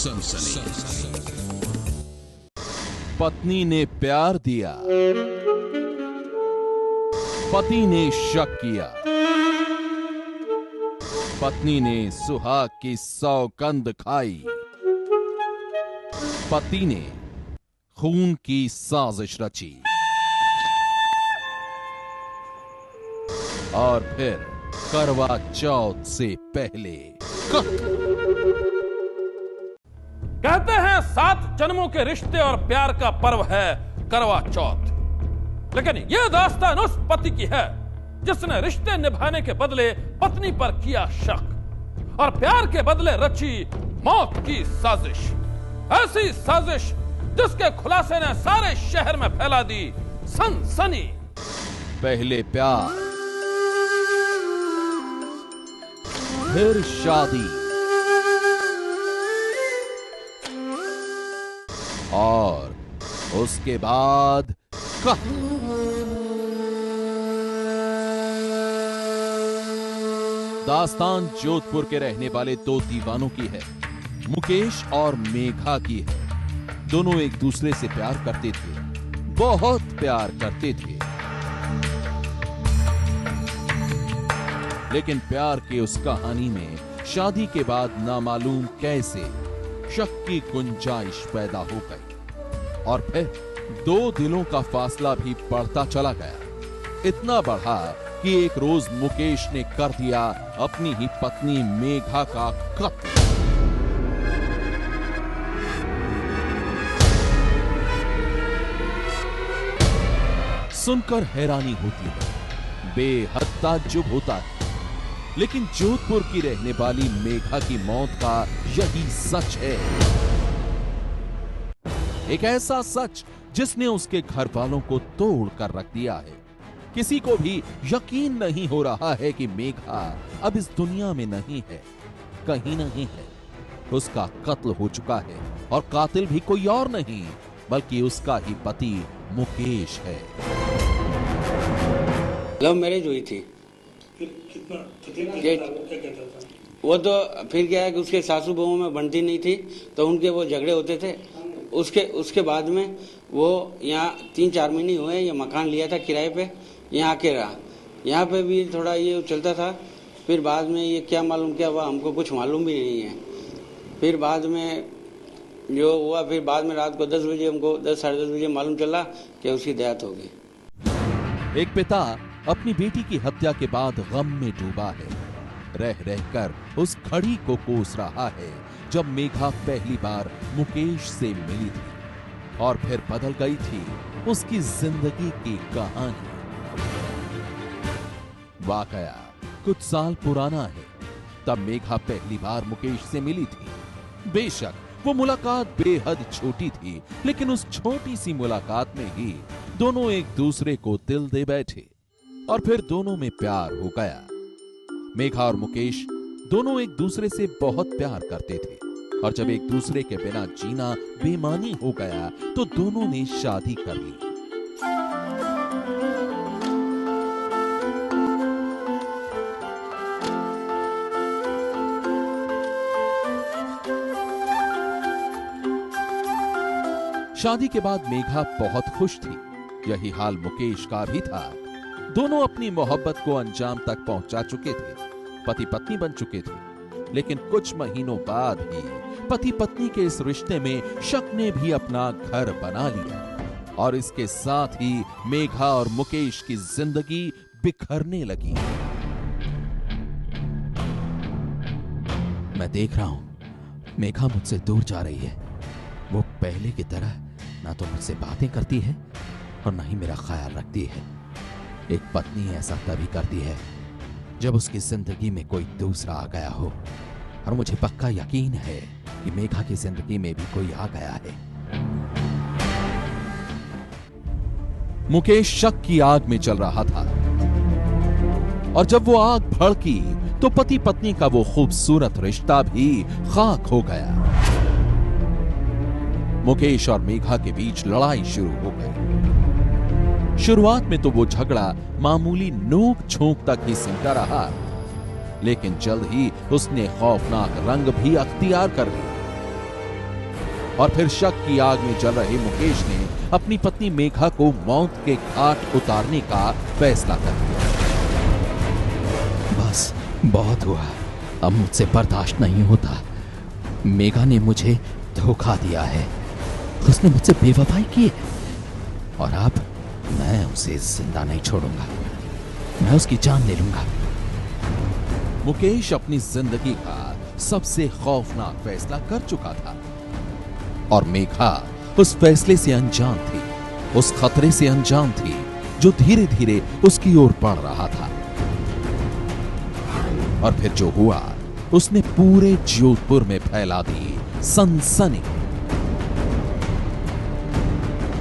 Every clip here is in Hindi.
सनसनी। पत्नी ने प्यार दिया, पति ने शक किया, पत्नी ने सुहाग की सौगंध खाई, पति ने खून की साजिश रची और फिर करवा चौथ से पहले कहते हैं 7 जन्मों के रिश्ते और प्यार का पर्व है करवा चौथ। लेकिन यह दास्तान उस पति की है जिसने रिश्ते निभाने के बदले पत्नी पर किया शक और प्यार के बदले रची मौत की साजिश। ऐसी साजिश जिसके खुलासे ने सारे शहर में फैला दी सनसनी। पहले प्यार, फिर शादी और उसके बाद दास्तान जोधपुर के रहने वाले 2 दीवानों की है। मुकेश और मेघा की है। दोनों एक दूसरे से प्यार करते थे, बहुत प्यार करते थे, लेकिन प्यार की उस कहानी में शादी के बाद नामालूम कैसे शक की गुंजाइश पैदा हो गई और फिर 2 दिलों का फासला भी बढ़ता चला गया। इतना बढ़ा कि एक रोज मुकेश ने कर दिया अपनी ही पत्नी मेघा का कत्ल। सुनकर हैरानी होती है, बेहद ताज्जुब होता है, लेकिन जोधपुर की रहने वाली मेघा की मौत का यही सच है। एक ऐसा सच जिसने उसके घर वालों को तोड़ कर रख दिया है। किसी को भी यकीन नहीं हो रहा है कि मेघा अब इस दुनिया में नहीं है, कहीं नहीं है। उसका कत्ल हो चुका है और कातिल भी कोई और नहीं बल्कि उसका ही पति मुकेश है। लव मैरिज हुई थी। वो तो फिर क्या है कि उसके सासू बहुओं में बनती नहीं थी तो उनके वो झगड़े होते थे। उसके बाद में वो यहाँ 3-4 महीने हुए ये मकान लिया था किराए पे, यहाँ आके रहा। यहाँ पे भी थोड़ा ये चलता था। फिर बाद में ये क्या मालूम क्या हुआ, हमको कुछ मालूम भी नहीं है। फिर बाद में जो हुआ, फिर बाद में रात को 10 बजे हमको 10-साढ़े 10 बजे मालूम चला कि उसकी देहांत हो गई। एक पिता अपनी बेटी की हत्या के बाद गम में डूबा है। रह रहकर उस घड़ी को कोस रहा है जब मेघा पहली बार मुकेश से मिली थी और फिर बदल गई थी उसकी जिंदगी की कहानी। वाकया कुछ साल पुराना है। तब मेघा पहली बार मुकेश से मिली थी। बेशक वो मुलाकात बेहद छोटी थी, लेकिन उस छोटी सी मुलाकात में ही दोनों एक दूसरे को दिल दे बैठे और फिर दोनों में प्यार हो गया। मेघा और मुकेश दोनों एक दूसरे से बहुत प्यार करते थे और जब एक दूसरे के बिना जीना बेमानी हो गया तो दोनों ने शादी कर ली। शादी के बाद मेघा बहुत खुश थी। यही हाल मुकेश का भी था। दोनों अपनी मोहब्बत को अंजाम तक पहुंचा चुके थे, पति पत्नी बन चुके थे। लेकिन कुछ महीनों बाद ही पति पत्नी के इस रिश्ते में शक ने भी अपना घर बना लिया और इसके साथ ही मेघा और मुकेश की जिंदगी बिखरने लगी। मैं देख रहा हूं मेघा मुझसे दूर जा रही है। वो पहले की तरह ना तो मुझसे बातें करती है और ना ही मेरा ख्याल रखती है। एक पत्नी ऐसा तभी करती है जब उसकी जिंदगी में कोई दूसरा आ गया हो, और मुझे पक्का यकीन है कि मेघा की जिंदगी में भी कोई आ गया है। मुकेश शक की आग में चल रहा था और जब वो आग भड़की तो पति पत्नी का वो खूबसूरत रिश्ता भी खाक हो गया। मुकेश और मेघा के बीच लड़ाई शुरू हो गई। शुरुआत में तो वो झगड़ा मामूली नोक झोंक तक ही सिमटा रहा, लेकिन जल्द ही उसने खौफनाक रंग भी अख्तियार कर लिया। और फिर शक की आग में जल रहे मुकेश ने अपनी पत्नी मेघा को मौत के घाट उतारने का फैसला कर लिया। बस बहुत हुआ, अब मुझसे बर्दाश्त नहीं होता। मेघा ने मुझे धोखा दिया है, उसने मुझसे बेवफाई की है और अब मैं उसे जिंदा नहीं छोड़ूंगा, मैं उसकी जान ले लूंगा। मुकेश अपनी जिंदगी का सबसे खौफनाक फैसला कर चुका था और मेघा उस फैसले से अनजान थी, उस खतरे से अनजान थी जो धीरे धीरे उसकी ओर बढ़ रहा था। और फिर जो हुआ उसने पूरे जोधपुर में फैला दी सनसनी।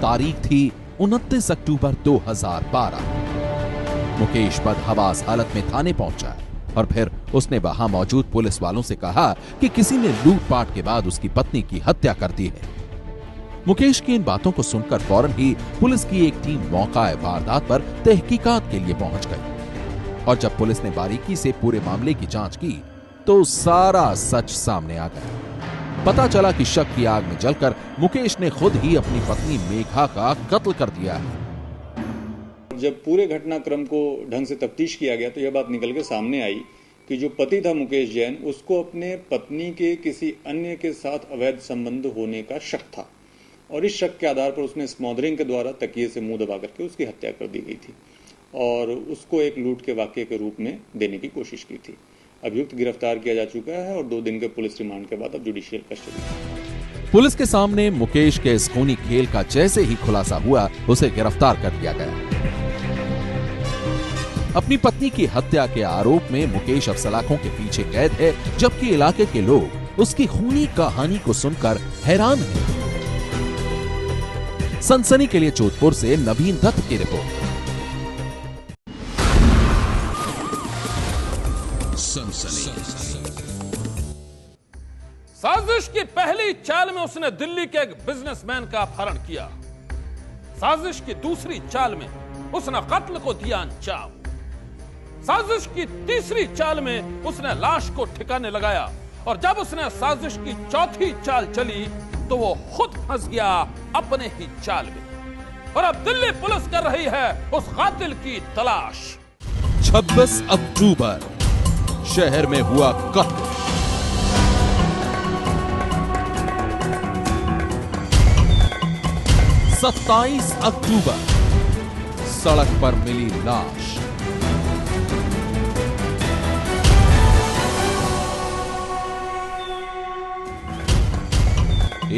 तारीख थी 29 अक्टूबर 2012। मुकेश बदहवास हालत में थाने पहुंचा और फिर उसने वहां मौजूद पुलिस वालों से कहा कि किसी ने लूटपाट के बाद उसकी पत्नी की हत्या कर दी है। मुकेश की इन बातों को सुनकर फौरन ही पुलिस की एक टीम मौका वारदात पर तहकीकात के लिए पहुंच गई और जब पुलिस ने बारीकी से पूरे मामले की जांच की तो सारा सच सामने आ गया। पता चला कि शक की आग में जलकर मुकेश ने खुद ही अपनी पत्नी मेघा का कत्ल कर दिया है। जब पूरे घटनाक्रम को ढंग से तफ्तीश किया गया तो यह बात निकल के सामने आई कि जो पति था मुकेश जैन, उसको अपने पत्नी के किसी अन्य के साथ अवैध संबंध होने का शक था और इस शक के आधार पर उसने स्मॉदरिंग के द्वारा तकिए से मुंह दबा करके उसकी हत्या कर दी गई थी और उसको एक लूट के वाकये के रूप में देने की कोशिश की थी। अभियुक्त गिरफ्तार किया जा चुका है और 2 दिन के पुलिस रिमांड के बाद अब जुडिशियल कस्टडी। पुलिस के सामने मुकेश के इस खूनी खेल का जैसे ही खुलासा हुआ उसे गिरफ्तार कर लिया गया। अपनी पत्नी की हत्या के आरोप में मुकेश अब सलाखों के पीछे कैद है, जबकि इलाके के लोग उसकी खूनी कहानी को सुनकर हैरान हैं। सनसनी के लिए जोधपुर से नवीन दत्त की रिपोर्ट। साजिश की पहली चाल में उसने दिल्ली के एक बिजनेसमैन का अपहरण किया। साजिश की दूसरी चाल में उसने कत्ल को दिया अंजाम। साजिश की तीसरी चाल में उसने लाश को ठिकाने लगाया और जब उसने साजिश की चौथी चाल चली तो वो खुद फंस गया अपने ही चाल में और अब दिल्ली पुलिस कर रही है उस कातिल की तलाश। 26 अक्टूबर शहर में हुआ कत्ल। 27 अक्टूबर सड़क पर मिली लाश।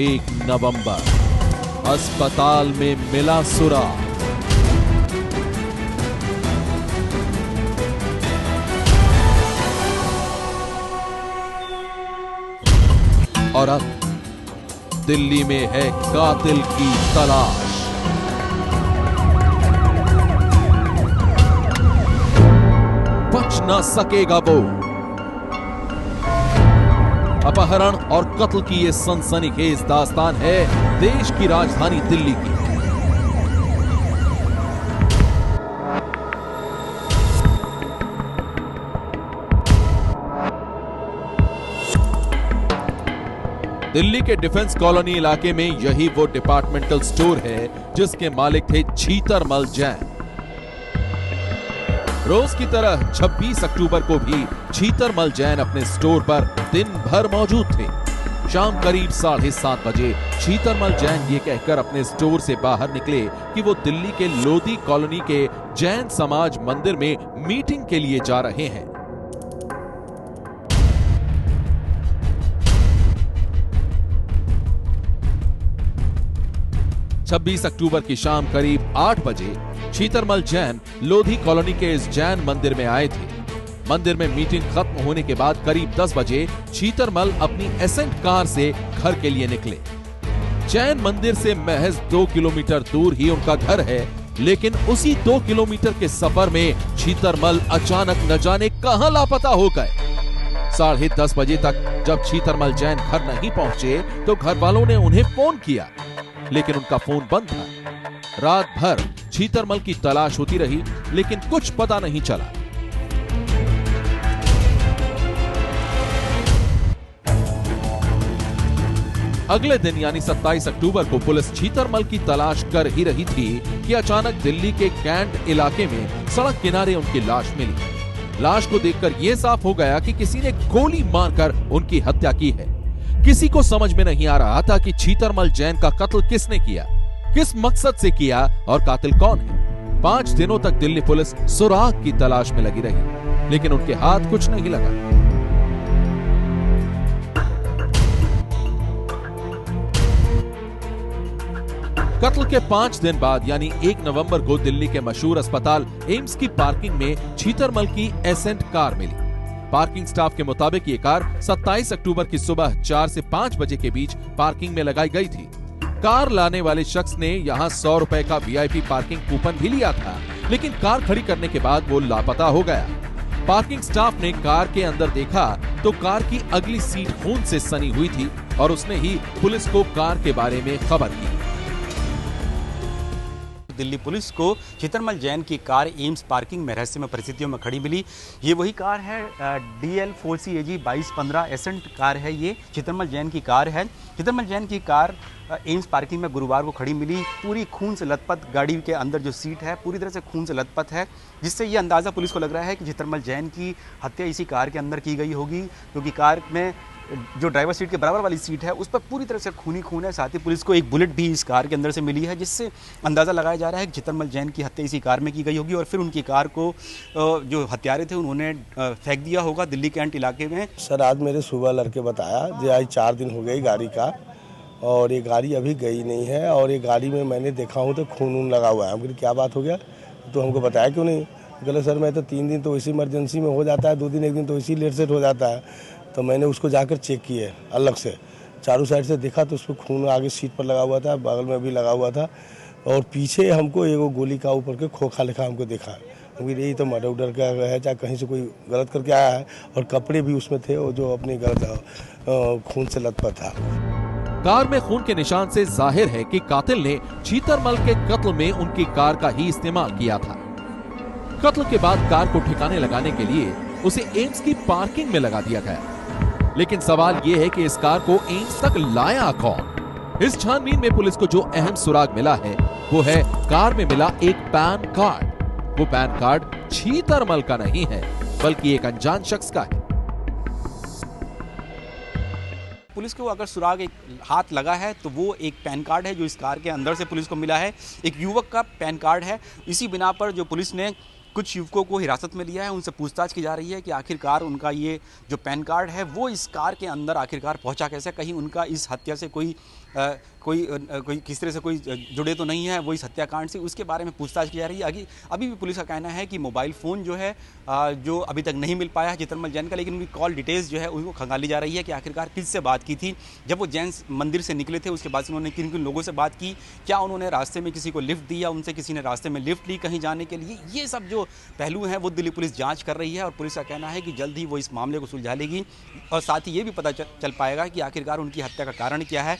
1 नवंबर अस्पताल में मिला सुराग। और अब दिल्ली में है कातिल की तलाश। बच न सकेगा वो। अपहरण और कत्ल की ये सनसनीखेज दास्तान है देश की राजधानी दिल्ली की। दिल्ली के डिफेंस कॉलोनी इलाके में यही वो डिपार्टमेंटल स्टोर है जिसके मालिक थे छीतरमल जैन। रोज की तरह 26 अक्टूबर को भी छीतरमल जैन अपने स्टोर पर दिन भर मौजूद थे। शाम करीब 7:30 बजे छीतरमल जैन ये कहकर अपने स्टोर से बाहर निकले कि वो दिल्ली के लोधी कॉलोनी के जैन समाज मंदिर में मीटिंग के लिए जा रहे हैं। छब्बीस अक्टूबर की शाम करीब 8 बजे छीतरमल जैन लोधी कॉलोनी के इस जैन मंदिर में आए थे। मंदिर में मीटिंग खत्म होने के बाद करीब 10 बजे छीतरमल अपनी एसेंट कार से घर के लिए निकले। जैन मंदिर से महज 2 किलोमीटर दूर ही उनका घर है, लेकिन उसी 2 किलोमीटर के सफर में छीतरमल अचानक न जाने कहां लापता हो गए। 10:30 बजे तक जब छीतरमल जैन घर नहीं पहुंचे तो घर वालों ने उन्हें फोन किया, लेकिन उनका फोन बंद था। रात भर छीतरमल की तलाश होती रही, लेकिन कुछ पता नहीं चला। अगले दिन यानी 27 अक्टूबर को पुलिस छीतरमल की तलाश कर ही रही थी कि अचानक दिल्ली के कैंट इलाके में सड़क किनारे उनकी लाश मिली। लाश को देखकर यह साफ हो गया कि किसी ने गोली मारकर उनकी हत्या की है। किसी को समझ में नहीं आ रहा था कि छीतरमल जैन का कत्ल किसने किया, किस मकसद से किया और कातिल कौन है। 5 दिनों तक दिल्ली पुलिस सुराग की तलाश में लगी रही, लेकिन उनके हाथ कुछ नहीं लगा। कत्ल के 5 दिन बाद यानी 1 नवंबर को दिल्ली के मशहूर अस्पताल एम्स की पार्किंग में छीतरमल की एसेंट कार मिली। पार्किंग स्टाफ के मुताबिक ये कार 27 अक्टूबर की सुबह 4 से 5 बजे के बीच पार्किंग में लगाई गई थी। कार लाने वाले शख्स ने यहाँ 100 रुपए का वीआईपी पार्किंग कूपन भी लिया था, लेकिन कार खड़ी करने के बाद वो लापता हो गया। पार्किंग स्टाफ ने कार के अंदर देखा तो कार की अगली सीट खून से सनी हुई थी और उसने ही पुलिस को कार के बारे में खबर की। दिल्ली पुलिस को छीतरमल जैन की कार एम्स पार्किंग में रहस्यमय परिस्थितियों में खड़ी मिली। ये वही कार है, DL 4CAG 2215 एसेंट कार है। ये छीतरमल जैन की कार है। छीतरमल जैन की कार एम्स पार्किंग में गुरुवार को खड़ी मिली। पूरी खून से लथपथ गाड़ी के अंदर जो सीट है पूरी तरह से खून से लथपथ है, जिससे ये अंदाज़ा पुलिस को लग रहा है कि छीतरमल जैन की हत्या इसी कार के अंदर की गई होगी, क्योंकि कार में जो ड्राइवर सीट के बराबर वाली सीट है उस पर पूरी तरह से खून ही खून है। साथ ही पुलिस को एक बुलेट भी इस कार के अंदर से मिली है, जिससे अंदाज़ा लगाया जा रहा है कि छीतरमल जैन की हत्या इसी कार में की गई होगी और फिर उनकी कार को जो हत्यारे थे उन्होंने फेंक दिया होगा दिल्ली कैंट इलाके में। सर आज मेरे सुबह लड़के बताया जो आज 4 दिन हो गई गाड़ी का और ये गाड़ी अभी गई नहीं है और ये गाड़ी में मैंने देखा हूँ तो खून वून लगा हुआ है। हम क्या बात हो गया, तो हमको बताया क्यों नहीं। बोले सर मैं तो 3 दिन तो इसी इमरजेंसी में हो जाता है, 2 दिन 1 दिन तो इसी लेट सेट हो जाता है। तो मैंने उसको जाकर चेक किए अलग से, चारों साइड से देखा तो उसको खून आगे सीट पर लगा हुआ था, बगल में भी लगा हुआ था और पीछे हमको एगो गोली का ऊपर के खोखा लिखा हमको देखा। यही तो मर्डर उडर का है, चाहे कहीं से कोई गलत करके आया है और कपड़े भी उसमें थे और जो अपने गलत खून से लथपथ था। कार में खून के निशान से जाहिर है कि कातिल ने छीतरमल के कत्ल में उनकी कार का ही इस्तेमाल किया था। कत्ल के बाद कार को ठिकाने लगाने के लिए उसे एम्स की पार्किंग में लगा दिया गया, लेकिन सवाल यह है कि इस कार को एम्स तक लाया कौन। इस छानबीन में पुलिस को जो अहम सुराग मिला है वो है कार में मिला एक पैन कार्ड। वो पैन कार्ड छीतरमल का नहीं है बल्कि एक अनजान शख्स का है। पुलिस को अगर सुराग एक हाथ लगा है तो वो एक पैन कार्ड है जो इस कार के अंदर से पुलिस को मिला है। एक युवक का पैन कार्ड है। इसी बिना पर जो पुलिस ने कुछ युवकों को हिरासत में लिया है, उनसे पूछताछ की जा रही है कि आखिरकार उनका ये जो पैन कार्ड है वो इस कार के अंदर आखिरकार पहुंचा कैसे, कहीं उनका इस हत्या से कोई किस तरह से कोई जुड़े तो नहीं है वो इस हत्याकांड से, उसके बारे में पूछताछ की जा रही है। अभी भी पुलिस का कहना है कि मोबाइल फ़ोन जो है जो अभी तक नहीं मिल पाया है छीतरमल जैन का, लेकिन उनकी कॉल डिटेल्स जो है उनको खंगाली जा रही है कि आखिरकार किससे बात की थी जब वो जैन मंदिर से निकले थे। उसके बाद उन्होंने किन किन लोगों से बात की, क्या उन्होंने रास्ते में किसी को लिफ्ट दी या उनसे किसी ने रास्ते में लिफ्ट ली कहीं जाने के लिए, ये सब जो पहलू हैं वो दिल्ली पुलिस जाँच कर रही है और पुलिस का कहना है कि जल्द ही वो इस मामले को सुलझा लेगी और साथ ही ये भी पता चल पाएगा कि आखिरकार उनकी हत्या का कारण क्या है।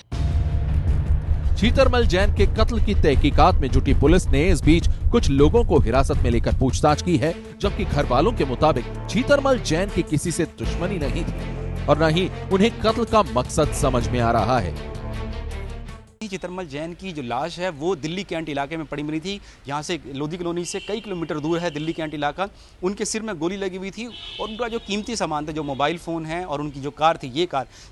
छीतरमल जैन के कत्ल की तहकीकात में जुटी पुलिस ने इस बीच कुछ लोगों को हिरासत में लेकर पूछताछ की है, जबकि घर वालों के मुताबिक छीतरमल जैन की किसी से दुश्मनी नहीं थी और न ही उन्हें कत्ल का मकसद समझ में आ रहा है। छीतरमल जैन की जो लाश है वो दिल्ली कैंट इलाके में पड़ी मिली थी। यहाँ से लोधी कॉलोनी से कई किलोमीटर दूर है दिल्ली कैंट इलाका। उनके सिर में गोली लगी हुई थी और उनका जो कीमती सामान था, जो मोबाइल फ़ोन है और उनकी जो कार थी,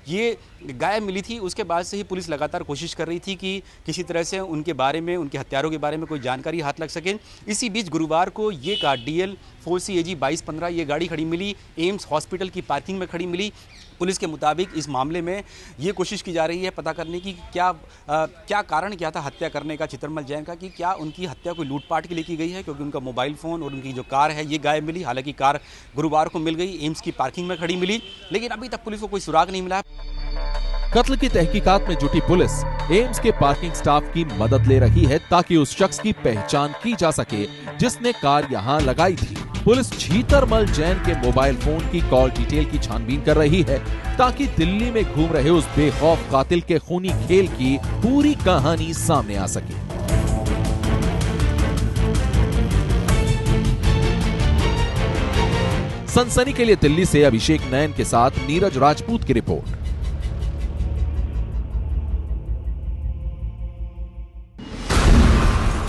ये गायब मिली थी। उसके बाद से ही पुलिस लगातार कोशिश कर रही थी कि किसी तरह से उनके बारे में, उनके हत्यारों के बारे में कोई जानकारी हाथ लग सके। इसी बीच गुरुवार को ये कार DL 4CAG 2215 ये गाड़ी खड़ी मिली, एम्स हॉस्पिटल की पार्किंग में खड़ी मिली। पुलिस के मुताबिक इस मामले में ये कोशिश की जा रही है पता करने की क्या कारण क्या था हत्या करने का छीतरमल जैन का, कि क्या उनकी हत्या कोई लूटपाट के लिए की गई है, क्योंकि उनका मोबाइल फ़ोन और उनकी जो कार है ये गायब मिली। हालांकि कार गुरुवार को मिल गई, एम्स की पार्किंग में खड़ी मिली, लेकिन अभी तक पुलिस को कोई सुराग नहीं मिला। कत्ल की तहकीकात में जुटी पुलिस एम्स के पार्किंग स्टाफ की मदद ले रही है ताकि उस शख्स की पहचान की जा सके जिसने कार यहां लगाई थी। पुलिस छीतरमल जैन के मोबाइल फोन की कॉल डिटेल की छानबीन कर रही है ताकि दिल्ली में घूम रहे उस बेखौफ कातिल के खूनी खेल की पूरी कहानी सामने आ सके। सनसनी के लिए दिल्ली से अभिषेक नयन के साथ नीरज राजपूत की रिपोर्ट।